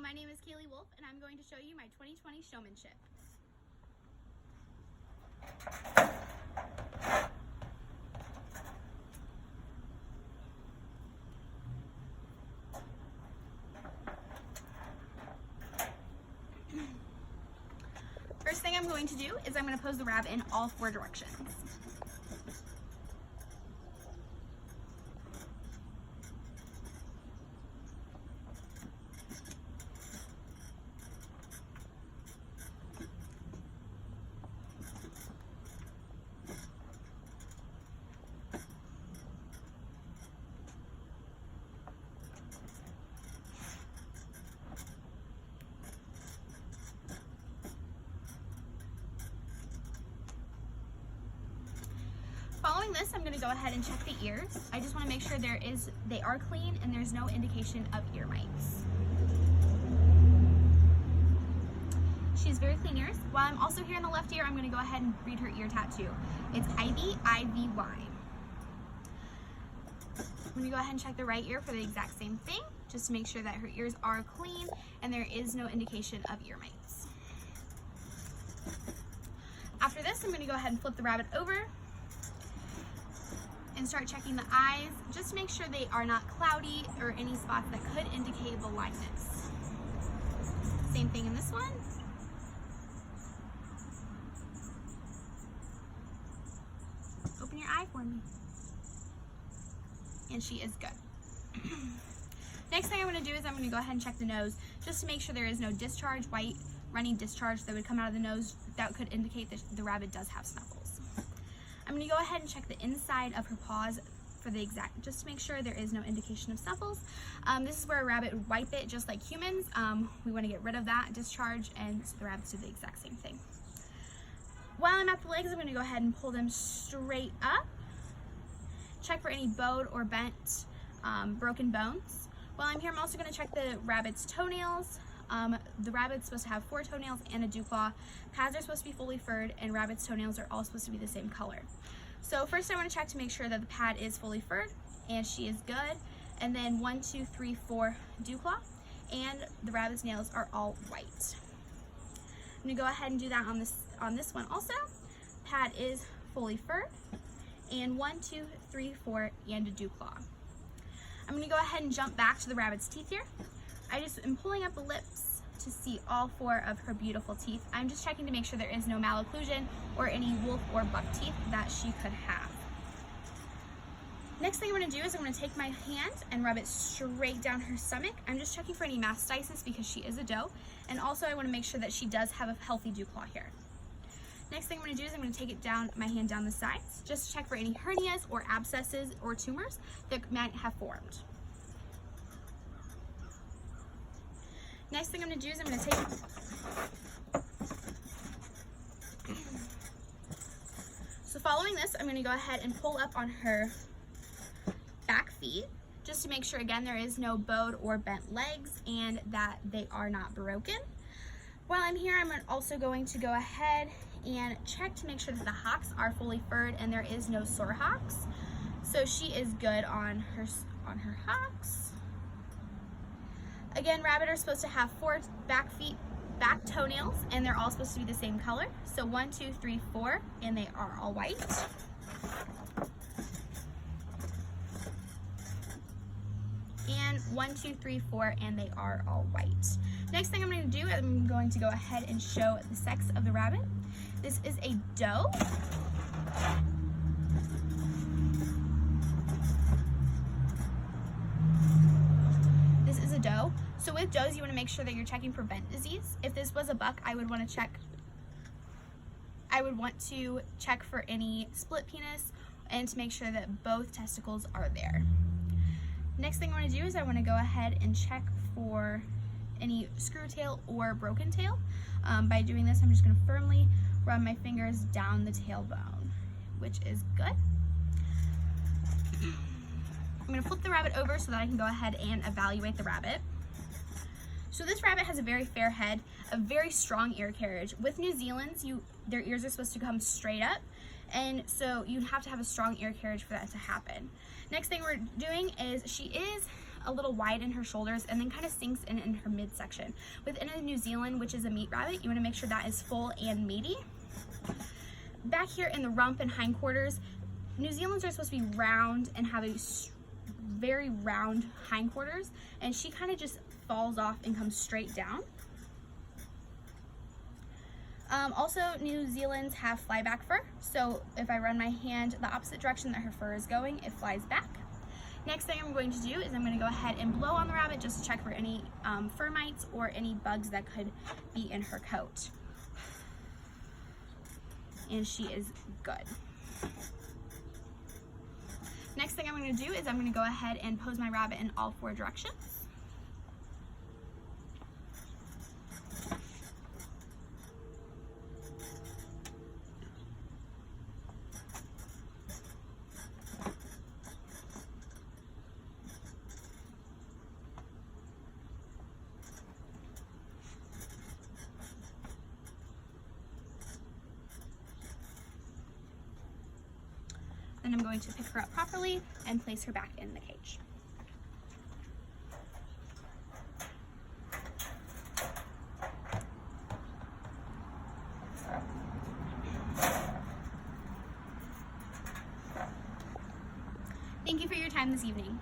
my name is Kaylee Wolf, and I'm going to show you my 2020 showmanship. First thing I'm going to do is I'm going to pose the rabbit in all 4 directions. Following this, I'm going to go ahead and check the ears. I just want to make sure they are clean and there's no indication of ear mites. She has very clean ears. While I'm also here in the left ear, I'm going to go ahead and read her ear tattoo. It's Ivy, I-V-Y. I'm going to go ahead and check the right ear for the exact same thing, just to make sure that her ears are clean and there is no indication of ear mites. After this, I'm going to go ahead and flip the rabbit over and start checking the eyes, just to make sure they are not cloudy or any spots that could indicate blindness. Same thing in this one. Open your eye for me. And she is good. Next thing I'm going to do is I'm going to go ahead and check the nose, just to make sure there is no discharge, white running discharge that would come out of the nose that could indicate that the rabbit does have snuffles. I'm going to go ahead and check the inside of her paws for the exact, just to make sure there is no indication of snuffles. This is where a rabbit would wipe it just like humans. We want to get rid of that discharge, and so the rabbits do the exact same thing. While I'm at the legs, I'm going to go ahead and pull them straight up. Check for any bowed or bent, broken bones. While I'm here, I'm also going to check the rabbit's toenails. The rabbit's supposed to have 4 toenails and a dew claw. Pads are supposed to be fully furred, and rabbit's toenails are all supposed to be the same color. So first I want to check to make sure that the pad is fully furred, and she is good. And then 1, 2, 3, 4 dew claw, and the rabbit's nails are all white. I'm going to go ahead and do that on this one also. Pad is fully furred, and 1, 2, 3, 4, and a dew claw. I'm going to go ahead and jump back to the rabbit's teeth here. I just am pulling up the lips to see all 4 of her beautiful teeth. I'm just checking to make sure there is no malocclusion or any wolf or buck teeth that she could have. Next thing I'm going to do is I'm going to take my hand and rub it straight down her stomach. I'm just checking for any mastitis because she is a doe, and also I want to make sure that she does have a healthy dew claw here. Next thing I'm going to do is I'm going to take it down, my hand down the sides, just to check for any hernias or abscesses or tumors that might have formed. Next thing I'm going to do is I'm going to take So following this, I'm going to go ahead and pull up on her back feet, just to make sure, again, there is no bowed or bent legs and that they are not broken. While I'm here, I'm also going to go ahead and check to make sure that the hocks are fully furred and there is no sore hocks. So she is good on her hocks. Again, rabbit are supposed to have 4 back toenails, and they're all supposed to be the same color. So 1, 2, 3, 4, and they are all white. And 1, 2, 3, 4, and they are all white. Next thing I'm going to do, I'm going to go ahead and show the sex of the rabbit. This is a doe. This is a doe. So with does, you want to make sure that you're checking for vent disease. If this was a buck, I would want to check for any split penis and to make sure that both testicles are there. Next thing I want to do is I want to go ahead and check for any screw tail or broken tail. By doing this, I'm just going to firmly rub my fingers down the tailbone, which is good. I'm going to flip the rabbit over so that I can go ahead and evaluate the rabbit. So this rabbit has a very fair head, a very strong ear carriage. With New Zealand's, their ears are supposed to come straight up, and so you have to have a strong ear carriage for that to happen. Next thing we're doing is she is a little wide in her shoulders and then kind of sinks in her midsection. Within a New Zealand, which is a meat rabbit, you want to make sure that is full and meaty. Back here in the rump and hindquarters, New Zealand's are supposed to be round and have a very round hindquarters, and she kind of just falls off and comes straight down. Also, New Zealand's have flyback fur, so if I run my hand the opposite direction that her fur is going, it flies back. Next thing I'm going to do is I'm going to go ahead and blow on the rabbit just to check for any fur mites or any bugs that could be in her coat. And she is good. Next thing I'm going to do is I'm going to go ahead and pose my rabbit in all 4 directions. Then I'm going to pick her up properly and place her back in the cage. Thank you for your time this evening.